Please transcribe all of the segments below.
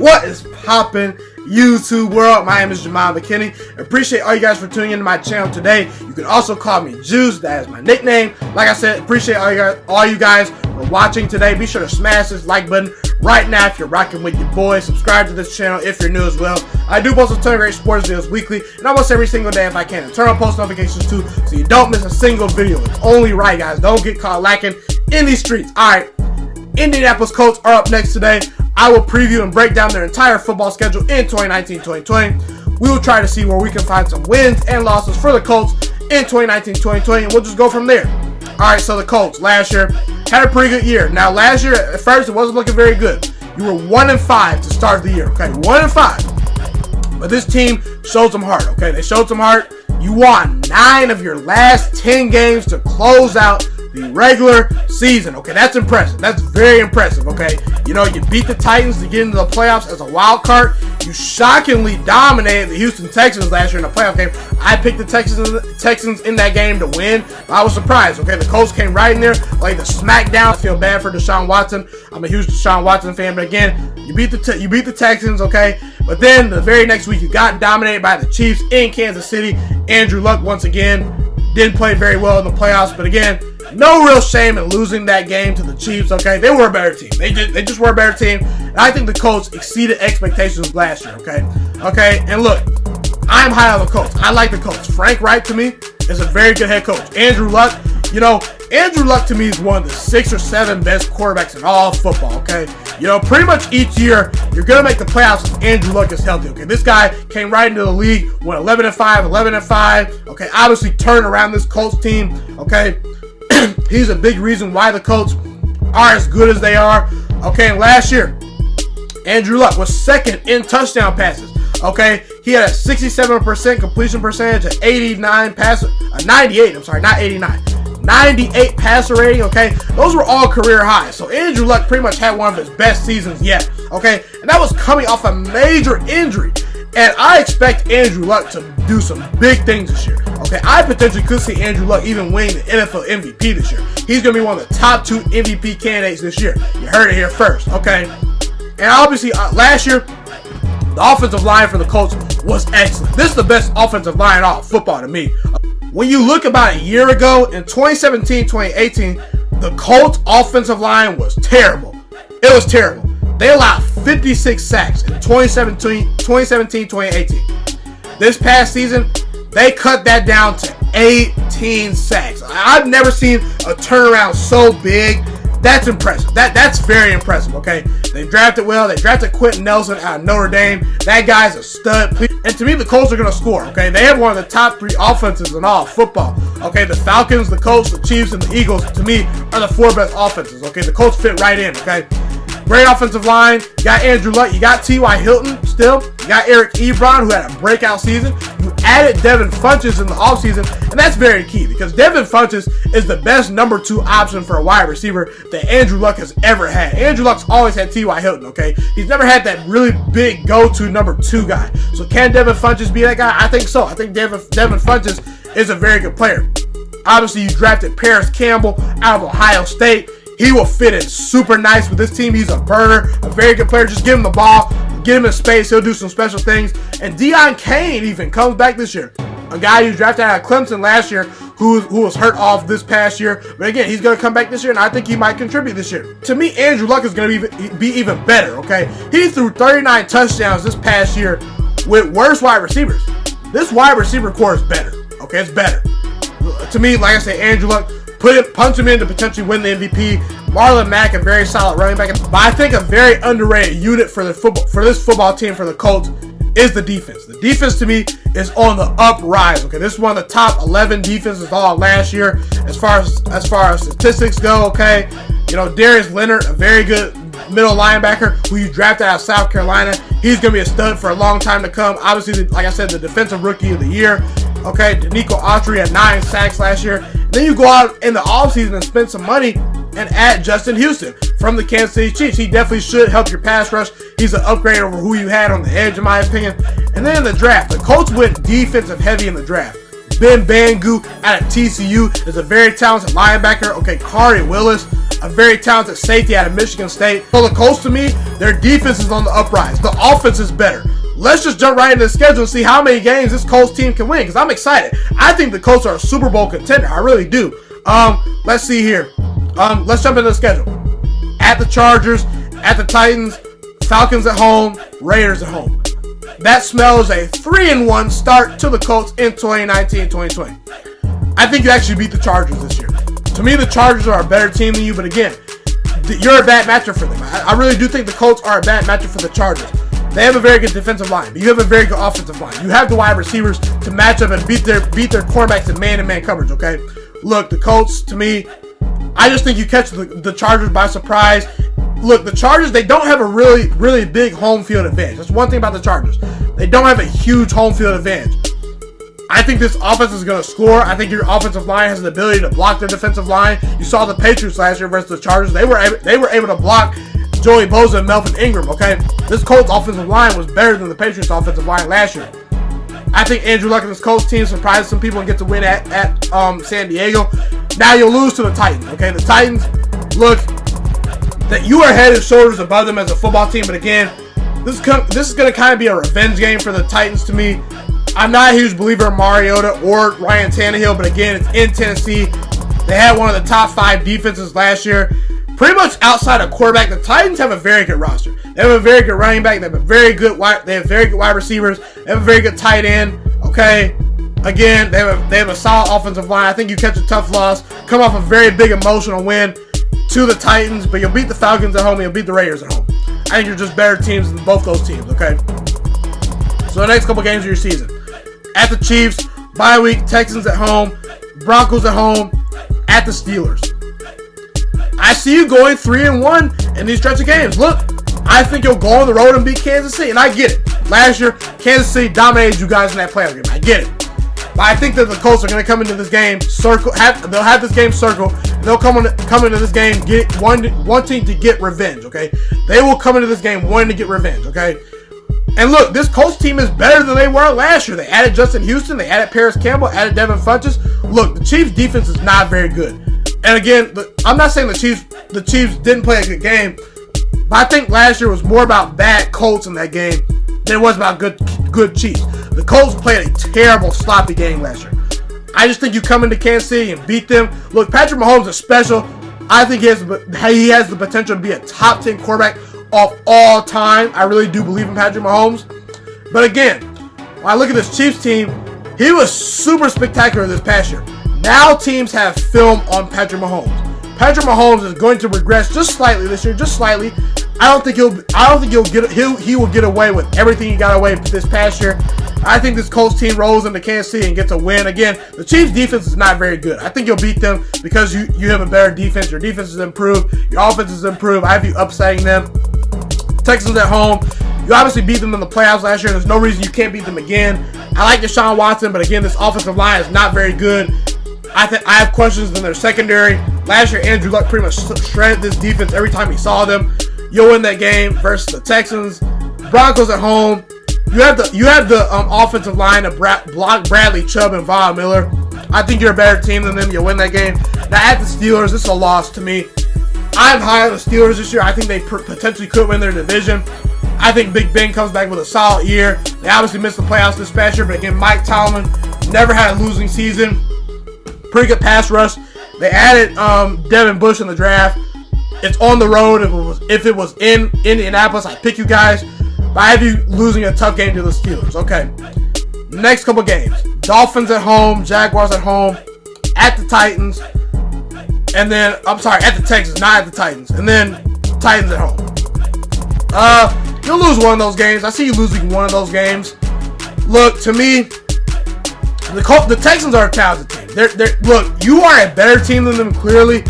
What is poppin', YouTube world? My name is Ghiman Mckinney. Appreciate all you guys for tuning into my channel today. You can also call me Juice. That is my nickname. Like I said, appreciate all you guys for watching today. Be sure to smash this like button right now if you're rocking with your boy. Subscribe to this channel if you're new as well. I do post a ton of great sports videos weekly and almost every single day if I can. And turn on post notifications too so you don't miss a single video. It's only right, guys. Don't get caught lacking in these streets. Alright, Indianapolis Colts are up next today. I will preview and break down their entire football schedule in 2019-2020. We will try to see where we can find some wins and losses for the Colts in 2019-2020, and we'll just go from there. Alright, so the Colts last year had a pretty good year. Now, last year, at first, it wasn't looking very good. You were 1-5 to start the year, okay? 1-5. But this team showed some heart, okay? They showed some heart. You won 9 of your last 10 games to close out the regular season. Okay, that's impressive. That's very impressive, okay? You know, you beat the Titans to get into the playoffs as a wild card. You shockingly dominated the Houston Texans last year in the playoff game. I picked the Texans in that game to win. I was surprised, okay? The Colts came right in there like the smackdown. I feel bad for Deshaun Watson. I'm a huge Deshaun Watson fan, but again, you beat the Texans, okay? But then the very next week, you got dominated by the Chiefs in Kansas City. Andrew Luck, once again, didn't play very well in the playoffs, but again, no real shame in losing that game to the Chiefs, okay? They were a better team. They just were a better team. And I think the Colts exceeded expectations last year, okay? Okay, and look, I'm high on the Colts. I like the Colts. Frank Reich, to me, is a very good head coach. Andrew Luck, you know, Andrew Luck, to me, is one of the 6 or 7 best quarterbacks in all of football, okay? You know, pretty much each year, you're going to make the playoffs if Andrew Luck is healthy, okay? This guy came right into the league, went 11-5, 11-5, okay? Obviously turned around this Colts team, okay? He's a big reason why the Colts are as good as they are, okay? And last year, Andrew Luck was second in touchdown passes, okay? He had a 67% completion percentage, an 98, I'm sorry, not 89. 98 passer rating, okay? Those were all career highs. So Andrew Luck pretty much had one of his best seasons yet, okay? And that was coming off a major injury. And I expect Andrew Luck to do some big things this year, okay? I potentially could see Andrew Luck even winning the NFL MVP this year. He's going to be one of the top 2 MVP candidates this year. You heard it here first, okay? And obviously, last year, the offensive line for the Colts was excellent. This is the best offensive line in all football to me. When you look about a year ago, in 2017-2018, the Colts offensive line was terrible. It was terrible. They allowed 56 sacks in 2017-2018. This past season, they cut that down to 18 sacks. I've never seen a turnaround so big. That's impressive. That's very impressive, okay? They drafted well. They drafted Quentin Nelson out of Notre Dame. That guy's a stud. And to me, the Colts are going to score, okay? They have one of the top 3 offenses in all football, okay? The Falcons, the Colts, the Chiefs, and the Eagles, to me, are the 4 best offenses, okay? The Colts fit right in, okay? Great offensive line. You got Andrew Luck. You got T.Y. Hilton still. You got Eric Ebron, who had a breakout season. You added Devin Funchess in the offseason, and that's very key because Devin Funchess is the best number 2 option for a wide receiver that Andrew Luck has ever had. Andrew Luck's always had T.Y. Hilton, okay? He's never had that really big go-to number 2 guy. So can Devin Funchess be that guy? I think so. I think Devin Funchess is a very good player. Obviously, you drafted Paris Campbell out of Ohio State. He will fit in super nice with this team. He's a burner, a very good player. Just give him the ball, get him in space. He'll do some special things. And Deion Kane even comes back this year. A guy who drafted out of Clemson last year who was hurt off this past year. But again, he's going to come back this year, and I think he might contribute this year. To me, Andrew Luck is going to be even better, okay? He threw 39 touchdowns this past year with worse wide receivers. This wide receiver core is better, okay? It's better. To me, like I said, Andrew Luck, punch him in to potentially win the MVP. Marlon Mack, a very solid running back. But I think a very underrated unit for this football team for the Colts is the defense. The defense, to me, is on the uprise. Okay, this is one of the top 11 defenses all last year as far as statistics go. Okay, you know, Darius Leonard, a very good middle linebacker who you drafted out of South Carolina. He's going to be a stud for a long time to come. Obviously, like I said, the defensive rookie of the year. Okay, Danico Autry had 9 sacks last year. And then you go out in the offseason and spend some money and add Justin Houston from the Kansas City Chiefs. He definitely should help your pass rush. He's an upgrade over who you had on the edge, in my opinion. And then in the draft, the Colts went defensive heavy in the draft. Ben Bangu out of TCU is a very talented linebacker. Okay, Kari Willis, a very talented safety out of Michigan State. So the Colts, to me, their defense is on the uprise. The offense is better. Let's just jump right into the schedule and see how many games this Colts team can win, because I'm excited. I think the Colts are a Super Bowl contender. I really do. Let's see here. Let's jump into the schedule. At the Chargers, at the Titans, Falcons at home, Raiders at home. That smells a 3-1 start to the Colts in 2019-2020. I think you actually beat the Chargers this year. To me, the Chargers are a better team than you, but again, you're a bad matchup for them. I really do think the Colts are a bad matchup for the Chargers. They have a very good defensive line, but you have a very good offensive line. You have the wide receivers to match up and beat their quarterbacks in man-to-man coverage, okay? Look, the Colts, to me, I just think you catch the Chargers by surprise. Look, the Chargers, they don't have a really, really big home field advantage. That's one thing about the Chargers. They don't have a huge home field advantage. I think this offense is going to score. I think your offensive line has the ability to block their defensive line. You saw the Patriots last year versus the Chargers. They were able to block Joey Bosa and Melvin Ingram, okay? This Colts offensive line was better than the Patriots offensive line last year. I think Andrew Luck and this Colts team surprises some people and get to win at San Diego. Now you'll lose to the Titans, okay? The Titans, look, that you are head and shoulders above them as a football team, but again, this is going to kind of be a revenge game for the Titans to me. I'm not a huge believer in Mariota or Ryan Tannehill, but again, it's in Tennessee. They had one of the top 5 defenses last year. Pretty much outside of quarterback, the Titans have a very good roster. They have a very good running back. They have very good wide receivers. They have a very good tight end. Okay, again, they have a solid offensive line. I think you catch a tough loss, come off a very big emotional win to the Titans, but you'll beat the Falcons at home and you'll beat the Raiders at home. I think you're just better teams than both those teams. Okay, so the next couple games of your season: at the Chiefs, bye week, Texans at home, Broncos at home, at the Steelers. I see you going 3-1 in these stretch of games. Look, I think you'll go on the road and beat Kansas City, and I get it. Last year, Kansas City dominated you guys in that playoff game. I get it. But I think that the Colts are going to come into this game they'll have this game circle, and they'll come into this game wanting to get revenge, okay? They will come into this game wanting to get revenge, okay? And look, this Colts team is better than they were last year. They added Justin Houston, they added Paris Campbell, added Devin Funchess. Look, the Chiefs' defense is not very good. And again, I'm not saying the Chiefs didn't play a good game, but I think last year was more about bad Colts in that game than it was about good Chiefs. The Colts played a terrible, sloppy game last year. I just think you come into Kansas City and beat them. Look, Patrick Mahomes is special. I think he has the potential to be a top 10 quarterback of all time. I really do believe in Patrick Mahomes. But again, when I look at this Chiefs team, he was super spectacular this past year. Now teams have film on Patrick Mahomes. Patrick Mahomes is going to regress just slightly this year, just slightly. I don't think he will get away with everything he got away with this past year. I think this Colts team rolls into Kansas City and gets a win. Again, the Chiefs' defense is not very good. I think you'll beat them because you have a better defense. Your defense is improved. Your offense is improved. I have you upsetting them. Texans at home. You obviously beat them in the playoffs last year. There's no reason you can't beat them again. I like Deshaun Watson, but again, this offensive line is not very good. I have questions in their secondary. Last year, Andrew Luck pretty much shredded this defense every time he saw them. You'll win that game versus the Texans. Broncos at home. You have the offensive line to block Bradley Chubb and Von Miller. I think you're a better team than them. You'll win that game. Now at the Steelers, this is a loss to me. I'm high on the Steelers this year. I think they potentially could win their division. I think Big Ben comes back with a solid year. They obviously missed the playoffs this past year, but again, Mike Tomlin never had a losing season. Pretty good pass rush. They added Devin Bush in the draft. It's on the road. If it was in Indianapolis, I'd pick you guys. But I have you losing a tough game to the Steelers. Okay. Next couple games. Dolphins at home. Jaguars at home. At the Titans. And then, at the Texans, not at the Titans. And then Titans at home. You'll lose one of those games. I see you losing one of those games. Look, to me, the Texans are a talented team. Look, you are a better team than them, clearly.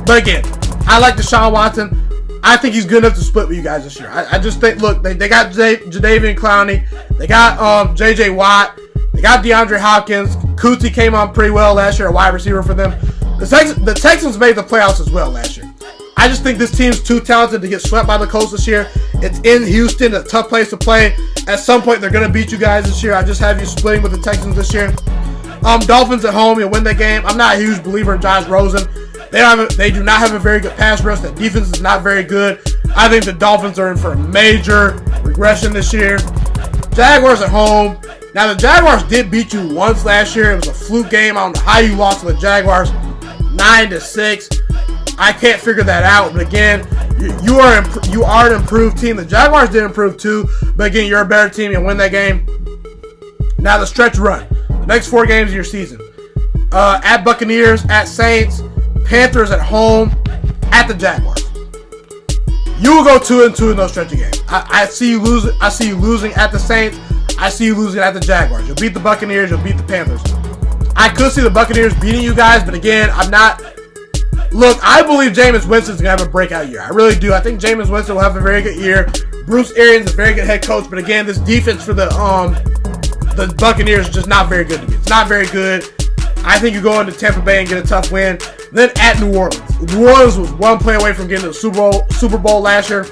But again, I like Deshaun Watson. I think he's good enough to split with you guys this year. I just think, look, they got Jadeveon Clowney. They got J.J. Watt. They got DeAndre Hopkins. Coutee came on pretty well last year, a wide receiver for them. The Texans made the playoffs as well last year. I just think this team's too talented to get swept by the Colts this year. It's in Houston, a tough place to play. At some point, they're going to beat you guys this year. I just have you splitting with the Texans this year. Dolphins at home, you'll win that game. I'm not a huge believer in Josh Rosen. They do not have a very good pass rush. That defense is not very good. I think the Dolphins are in for a major regression this year. Jaguars at home. Now, the Jaguars did beat you once last year. It was a fluke game. I don't know how you lost to the Jaguars 9-6. I can't figure that out. But again, you are an improved team. The Jaguars did improve too. But again, you're a better team. You win that game. Now, the stretch run. The next 4 games of your season. At Buccaneers, at Saints, Panthers at home, at the Jaguars. You will go 2-2 in those stretchy games. I see you losing. I see you losing at the Saints. I see you losing at the Jaguars. You'll beat the Buccaneers. You'll beat the Panthers. I could see the Buccaneers beating you guys, but again, I'm not. Look, I believe Jameis Winston's going to have a breakout year. I really do. I think Jameis Winston will have a very good year. Bruce Arians is a very good head coach, but again, this defense for the Buccaneers is just not very good to me. It's not very good. I think you go into Tampa Bay and get a tough win. Then at New Orleans. New Orleans was 1 play away from getting to the Super Bowl last year.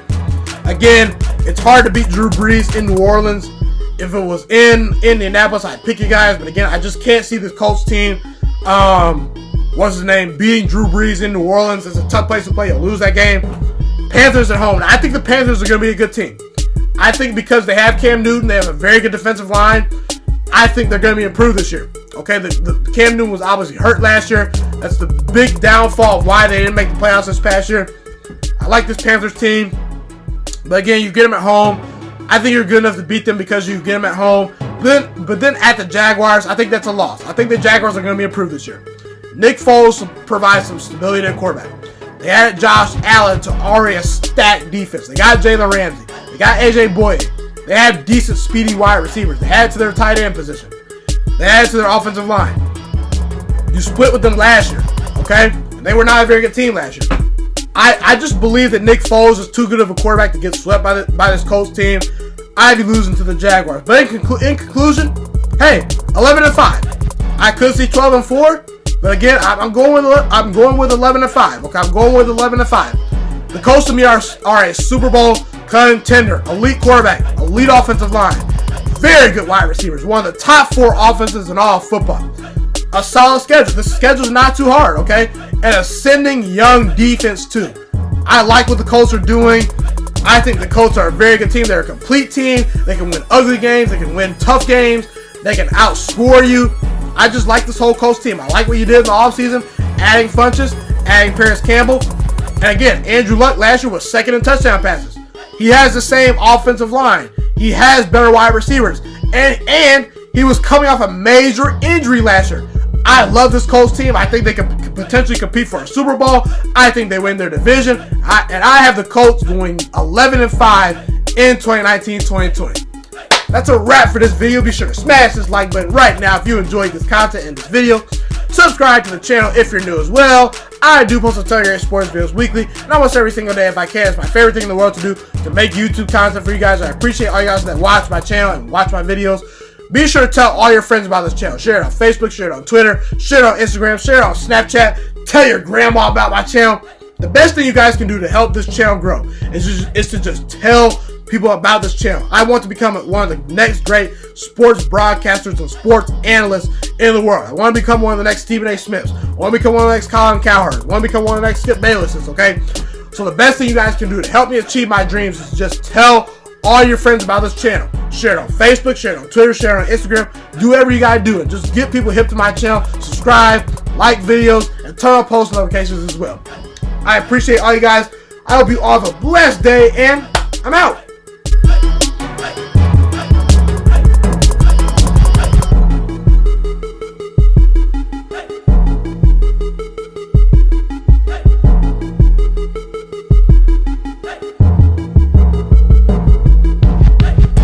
Again, it's hard to beat Drew Brees in New Orleans. If it was in Indianapolis, I'd pick you guys. But again, I just can't see this Colts team, beating Drew Brees in New Orleans. It's a tough place to play. You'll lose that game. Panthers at home. I think the Panthers are going to be a good team. I think because they have Cam Newton, they have a very good defensive line. I think they're going to be improved this year. Okay, the Cam Newton was obviously hurt last year. That's the big downfall of why they didn't make the playoffs this past year. I like this Panthers team. But again, you get them at home. I think you're good enough to beat them because you get them at home. But then at the Jaguars, I think that's a loss. I think the Jaguars are going to be improved this year. Nick Foles provides some stability at quarterback. They added Josh Allen to already a stacked defense. They got Jalen Ramsey. They got AJ Boyd. They have decent, speedy wide receivers. They added to their tight end position. They added to their offensive line. You split with them last year, okay? And they were not a very good team last year. I just believe that Nick Foles is too good of a quarterback to get swept by this Colts team. I'd be losing to the Jaguars. But in conclusion, hey, 11-5. I could see 12-4, but again, I'm going with 11-5. Okay, I'm going with 11-5. The Colts to me are a Super Bowl contender, elite quarterback, elite offensive line, very good wide receivers, one of the top 4 offenses in all of football. A solid schedule. The schedule's not too hard, okay? And ascending young defense too. I like what the Colts are doing. I think the Colts are a very good team. They're a complete team. They can win ugly games. They can win tough games. They can outscore you. I just like this whole Colts team. I like what you did in the offseason, adding Funchess, adding Paris Campbell. And again, Andrew Luck last year was second in touchdown passes. He has the same offensive line. He has better wide receivers. And he was coming off a major injury last year. I love this Colts team. I think they can potentially compete for a Super Bowl. I think they win their division. I have the Colts going 11-5 in 2019-2020. That's a wrap for this video. Be sure to smash this like button right now if you enjoyed this content in this video. Subscribe to the channel if you're new as well. I do post a ton of sports videos weekly, and almost every single day if I can. It's my favorite thing in the world to do, to make YouTube content for you guys. I appreciate all you guys that watch my channel and watch my videos. Be sure to tell all your friends about this channel. Share it on Facebook, share it on Twitter, share it on Instagram, share it on Snapchat. Tell your grandma about my channel. The best thing you guys can do to help this channel grow is to just tell people about this channel. I want to become one of the next great sports broadcasters and sports analysts in the world. I want to become one of the next Stephen A. Smiths. I want to become one of the next Colin Cowherd. I want to become one of the next Skip Baylesses, okay? So the best thing you guys can do to help me achieve my dreams is just tell all your friends about this channel. Share it on Facebook, share it on Twitter, share it on Instagram. Do whatever you gotta do and just get people hip to my channel. Subscribe, like videos, and turn on post notifications as well. I appreciate all you guys. I hope you all have a blessed day, and I'm out.